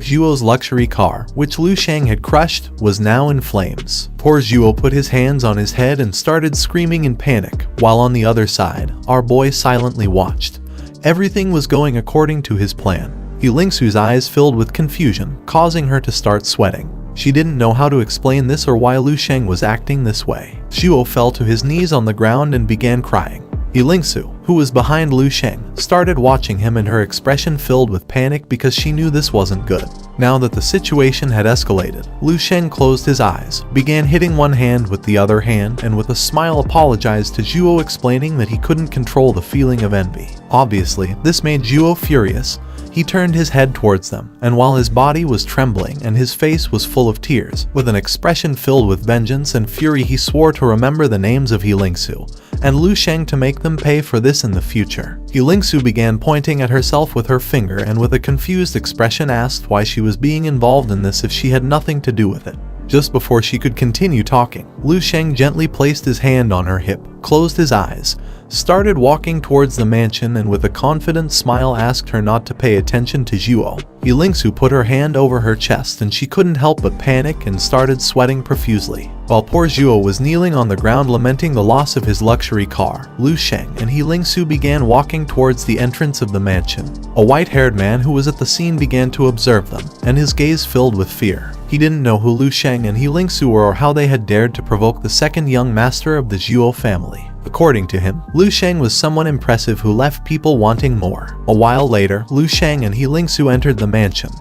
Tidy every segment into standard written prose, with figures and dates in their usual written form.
Zhuo's luxury car, which Lu Sheng had crushed, was now in flames. Poor Zhuo put his hands on his head and started screaming in panic, while on the other side, our boy silently watched. Everything was going according to his plan. Lingsu's eyes filled with confusion, causing her to start sweating. She didn't know how to explain this or why Lu Sheng was acting this way. Zhuo fell to his knees on the ground and began crying. Lingsu, who was behind Lu Sheng, started watching him, and her expression filled with panic because she knew this wasn't good. Now that the situation had escalated, Lu Sheng closed his eyes, began hitting one hand with the other hand, and with a smile apologized to Zhuo, explaining that he couldn't control the feeling of envy. Obviously, this made Zhuo furious. He turned his head towards them, and while his body was trembling and his face was full of tears, with an expression filled with vengeance and fury, he swore to remember the names of Lingsu and Lu Sheng to make them pay for this in the future. Lingsu began pointing at herself with her finger and with a confused expression asked why she was being involved in this if she had nothing to do with it. Just before she could continue talking, Lu Sheng gently placed his hand on her hip, closed his eyes, started walking towards the mansion, and with a confident smile asked her not to pay attention to Zhuo. Lingsu put her hand over her chest and she couldn't help but panic and started sweating profusely. While poor Zhuo was kneeling on the ground lamenting the loss of his luxury car, Lu Sheng and Lingsu began walking towards the entrance of the mansion. A white-haired man who was at the scene began to observe them, and his gaze filled with fear. He didn't know who Lu Sheng and Lingsu were or how they had dared to provoke the second young master of the Zhuo family. According to him, Lu Sheng was someone impressive who left people wanting more. A while later, Lu Sheng and Lingsu entered the mansion,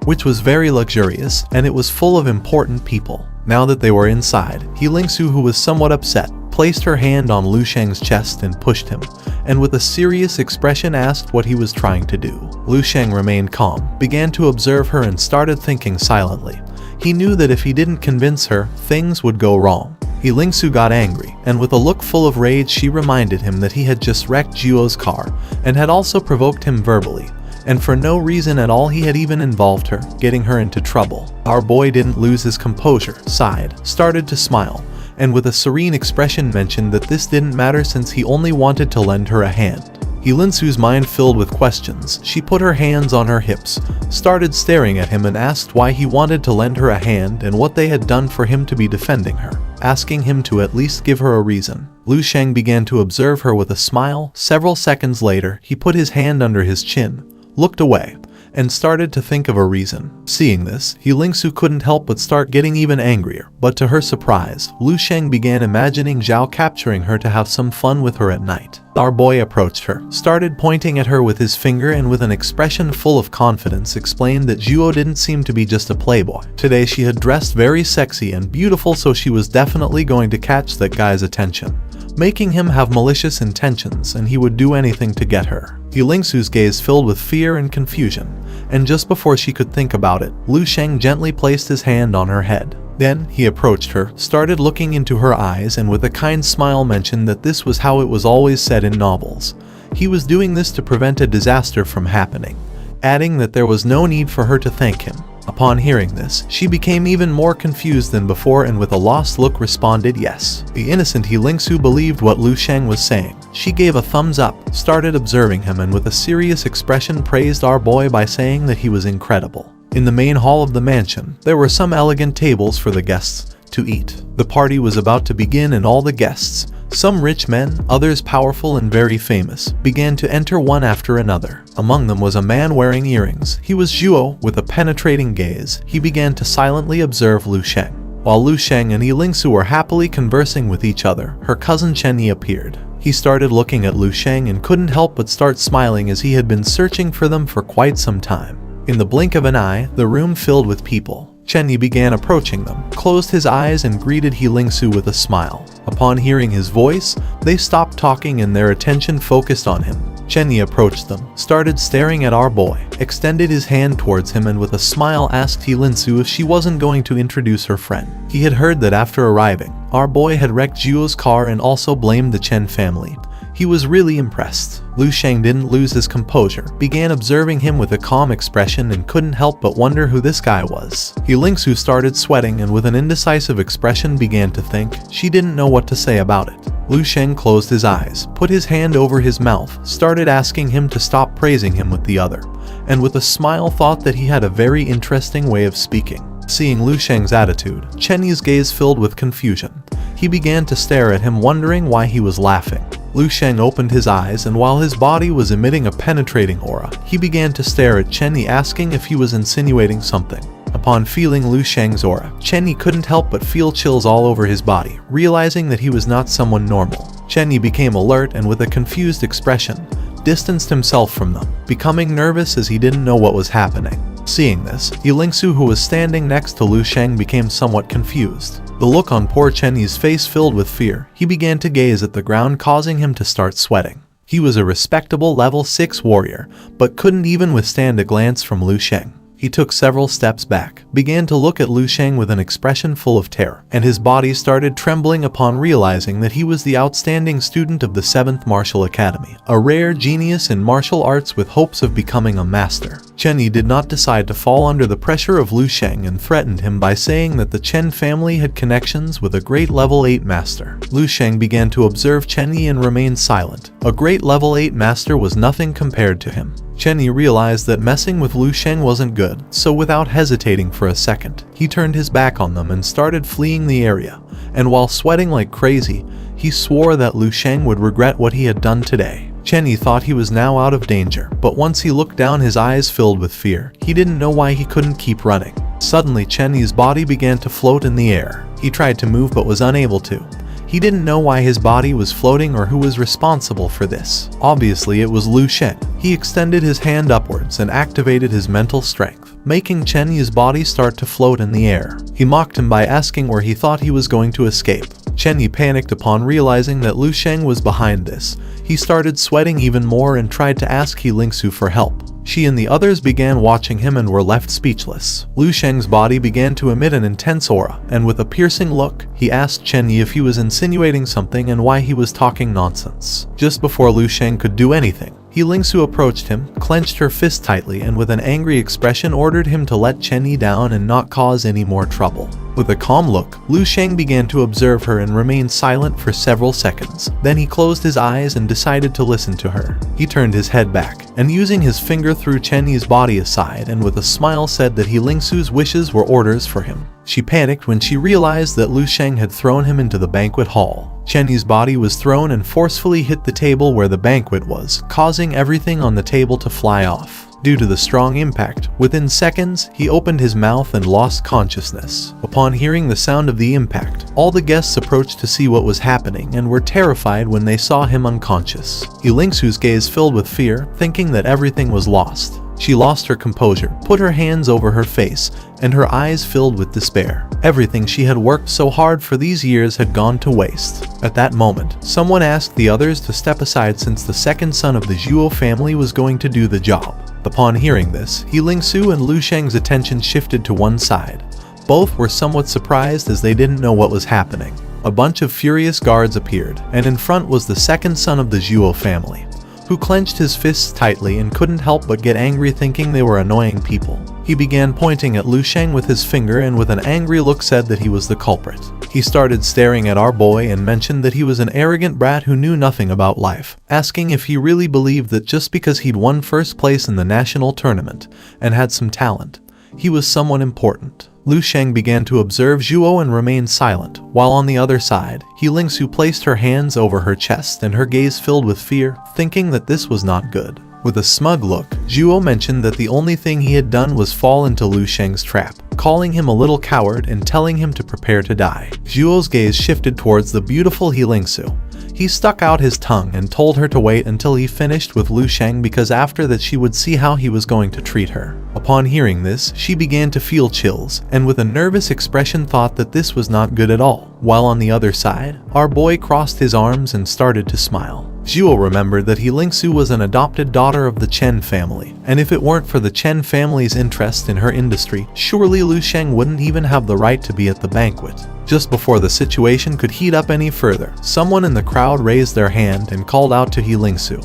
which was very luxurious, and it was full of important people. Now that they were inside, Lingsu, who was somewhat upset, placed her hand on Lu Sheng's chest and pushed him, and with a serious expression asked what he was trying to do. Lu Sheng remained calm, began to observe her, and started thinking silently. He knew that if he didn't convince her, things would go wrong. Lingsu got angry, and with a look full of rage she reminded him that he had just wrecked Zhuo's car, and had also provoked him verbally, and for no reason at all he had even involved her, getting her into trouble. Our boy didn't lose his composure, sighed, started to smile, and with a serene expression mentioned that this didn't matter since he only wanted to lend her a hand. Lingsu's mind filled with questions. She put her hands on her hips, started staring at him, and asked why he wanted to lend her a hand and what they had done for him to be defending her, asking him to at least give her a reason. Lu Sheng began to observe her with a smile. Several seconds later, he put his hand under his chin, looked away, and started to think of a reason. Seeing this, Lingsu couldn't help but start getting even angrier, but to her surprise, Lu Sheng began imagining Zhao capturing her to have some fun with her at night. Our boy approached her, started pointing at her with his finger, and with an expression full of confidence explained that Zhuo didn't seem to be just a playboy. Today she had dressed very sexy and beautiful, so she was definitely going to catch that guy's attention, making him have malicious intentions, and he would do anything to get her. Lingsu's gaze filled with fear and confusion, and just before she could think about it, Lu Sheng gently placed his hand on her head. Then he approached her, started looking into her eyes, and with a kind smile mentioned that this was how it was always said in novels. He was doing this to prevent a disaster from happening, adding that there was no need for her to thank him. Upon hearing this, she became even more confused than before, and with a lost look responded yes. The innocent Lingsu believed what Lu Sheng was saying. She gave a thumbs up, started observing him, and with a serious expression praised our boy by saying that he was incredible. In the main hall of the mansion, there were some elegant tables for the guests to eat. The party was about to begin, and all the guests, some rich men, others powerful and very famous, began to enter one after another. Among them was a man wearing earrings. He was Zhuo. With a penetrating gaze, he began to silently observe Lu Sheng. While Lu Sheng and Lingsu were happily conversing with each other, her cousin Chenyi appeared. He started looking at Lu Sheng and couldn't help but start smiling, as he had been searching for them for quite some time. In the blink of an eye, the room filled with people. Chenyi began approaching them, closed his eyes, and greeted Lingsu with a smile. Upon hearing his voice, they stopped talking and their attention focused on him. Chenyi approached them, started staring at our boy, extended his hand towards him, and with a smile asked Lingsu if she wasn't going to introduce her friend. He had heard that after arriving, our boy had wrecked Zhuo's car and also blamed the Chen family. He was really impressed. Lu Sheng didn't lose his composure, began observing him with a calm expression, and couldn't help but wonder who this guy was. Lingsu started sweating and with an indecisive expression began to think. She didn't know what to say about it. Lu Sheng closed his eyes, put his hand over his mouth, started asking him to stop praising him with the other, and with a smile thought that he had a very interesting way of speaking. Seeing Lu Sheng's attitude, Chen Yi's gaze filled with confusion. He began to stare at him, wondering why he was laughing. Lu Sheng opened his eyes, and while his body was emitting a penetrating aura, he began to stare at Chen Yi, asking if he was insinuating something. Upon feeling Lu Sheng's aura, Chen Yi couldn't help but feel chills all over his body, realizing that he was not someone normal. Chen Yi became alert and with a confused expression, distanced himself from them, becoming nervous as he didn't know what was happening. Seeing this, Yilingsu, who was standing next to Lu Sheng, became somewhat confused. The look on poor Chen Yi's face filled with fear. He began to gaze at the ground, causing him to start sweating. He was a respectable level 6 warrior, but couldn't even withstand a glance from Lu Sheng. He took several steps back, began to look at Lu Sheng with an expression full of terror, and his body started trembling upon realizing that he was the outstanding student of the 7th Martial Academy, a rare genius in martial arts with hopes of becoming a master. Chen Yi did not decide to fall under the pressure of Lu Sheng and threatened him by saying that the Chen family had connections with a great level 8 master. Lu Sheng began to observe Chen Yi and remained silent. A great level 8 master was nothing compared to him. Chen Yi realized that messing with Lu Sheng wasn't good, so without hesitating for a second, he turned his back on them and started fleeing the area. And while sweating like crazy, he swore that Lu Sheng would regret what he had done today. Chen Yi thought he was now out of danger, but once he looked down, his eyes filled with fear. He didn't know why he couldn't keep running. Suddenly, Chen Yi's body began to float in the air. He tried to move but was unable to. He didn't know why his body was floating or who was responsible for this. Obviously, it was Lu Sheng. He extended his hand upwards and activated his mental strength, making Chen Yi's body start to float in the air. He mocked him by asking where he thought he was going to escape. Chen Yi panicked upon realizing that Lu Sheng was behind this. He started sweating even more and tried to ask Yilingsu for help. She and the others began watching him and were left speechless. Lu Sheng's body began to emit an intense aura, and with a piercing look, he asked Chen Yi if he was insinuating something and why he was talking nonsense. Just before Lu Sheng could do anything, Yilingsu approached him, clenched her fist tightly, and with an angry expression ordered him to let Chen Yi down and not cause any more trouble. With a calm look, Lu Sheng began to observe her and remained silent for several seconds. Then he closed his eyes and decided to listen to her. He turned his head back, and using his finger threw Chen Yi's body aside and with a smile said that Yilingsu's wishes were orders for him. She panicked when she realized that Lu Sheng had thrown him into the banquet hall. Chen Yi's body was thrown and forcefully hit the table where the banquet was, causing everything on the table to fly off. Due to the strong impact, within seconds, he opened his mouth and lost consciousness. Upon hearing the sound of the impact, all the guests approached to see what was happening and were terrified when they saw him unconscious. Yilingsu's gaze filled with fear, thinking that everything was lost. She lost her composure, put her hands over her face, and her eyes filled with despair. Everything she had worked so hard for these years had gone to waste. At that moment, someone asked the others to step aside since the second son of the Zhuo family was going to do the job. Upon hearing this, Yilingsu and Lu Sheng's attention shifted to one side. Both were somewhat surprised as they didn't know what was happening. A bunch of furious guards appeared, and in front was the second son of the Zhuo family, who clenched his fists tightly and couldn't help but get angry, thinking they were annoying people. He began pointing at Lu Sheng with his finger and with an angry look said that he was the culprit. He started staring at our boy and mentioned that he was an arrogant brat who knew nothing about life, asking if he really believed that just because he'd won first place in the national tournament and had some talent, he was someone important. Lu Sheng began to observe Zhuo and remained silent, while on the other side, Yilingsu placed her hands over her chest and her gaze filled with fear, thinking that this was not good. With a smug look, Zhuo mentioned that the only thing he had done was fall into Lu Sheng's trap, calling him a little coward and telling him to prepare to die. Zhuo's gaze shifted towards the beautiful Yilingsu. He stuck out his tongue and told her to wait until he finished with Lu Sheng, because after that she would see how he was going to treat her. Upon hearing this, she began to feel chills, and with a nervous expression thought that this was not good at all. While on the other side, our boy crossed his arms and started to smile. Zhuo remembered that Yilingsu was an adopted daughter of the Chen family, and if it weren't for the Chen family's interest in her industry, surely Lu Sheng wouldn't even have the right to be at the banquet. Just before the situation could heat up any further, someone in the crowd raised their hand and called out to Yilingsu.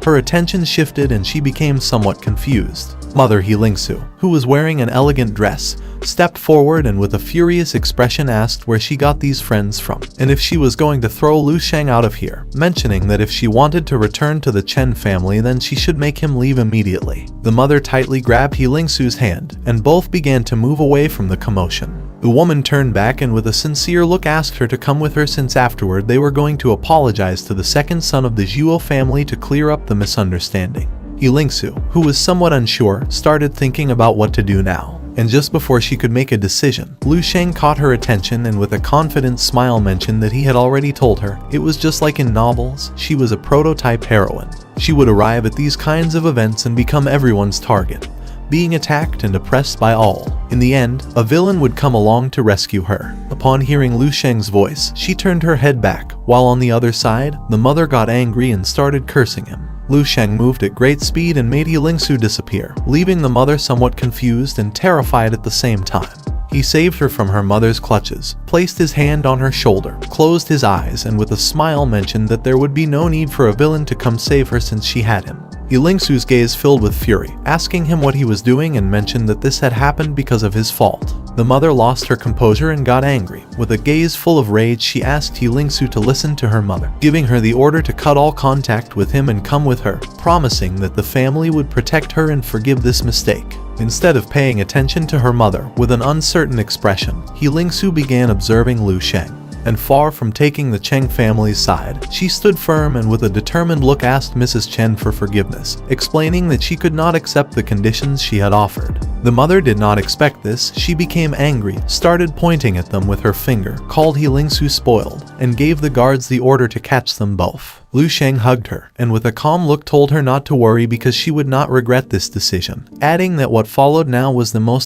Her attention shifted and she became somewhat confused. Mother Lingsu, who was wearing an elegant dress, stepped forward and with a furious expression asked where she got these friends from, and if she was going to throw Lu Sheng out of here, mentioning that if she wanted to return to the Chen family then she should make him leave immediately. The mother tightly grabbed Lingsu's hand, and both began to move away from the commotion. The woman turned back and with a sincere look asked her to come with her since afterward they were going to apologize to the second son of the Zhuo family to clear up the misunderstanding. Lingsu, who was somewhat unsure, started thinking about what to do now. And just before she could make a decision, Lu Sheng caught her attention and with a confident smile mentioned that he had already told her it was just like in novels, she was a prototype heroine. She would arrive at these kinds of events and become everyone's target, being attacked and oppressed by all. In the end, a villain would come along to rescue her. Upon hearing Lu Sheng's voice, she turned her head back, while on the other side, the mother got angry and started cursing him. Lu Sheng moved at great speed and made Lingsu disappear, leaving the mother somewhat confused and terrified at the same time. He saved her from her mother's clutches, placed his hand on her shoulder, closed his eyes, and with a smile mentioned that there would be no need for a villain to come save her since she had him. Lingsu's gaze filled with fury, asking him what he was doing and mentioned that this had happened because of his fault. The mother lost her composure and got angry. With a gaze full of rage, she asked Lingsu to listen to her mother, giving her the order to cut all contact with him and come with her, promising that the family would protect her and forgive this mistake. Instead of paying attention to her mother, with an uncertain expression, Lingsu began observing Lu Sheng. And far from taking the Cheng family's side, she stood firm and with a determined look asked Mrs. Chen for forgiveness, explaining that she could not accept the conditions she had offered. The mother did not expect this. She became angry, started pointing at them with her finger, called Lingsu spoiled, and gave the guards the order to catch them both. Lu Sheng hugged her, and with a calm look told her not to worry because she would not regret this decision, adding that what followed now was the most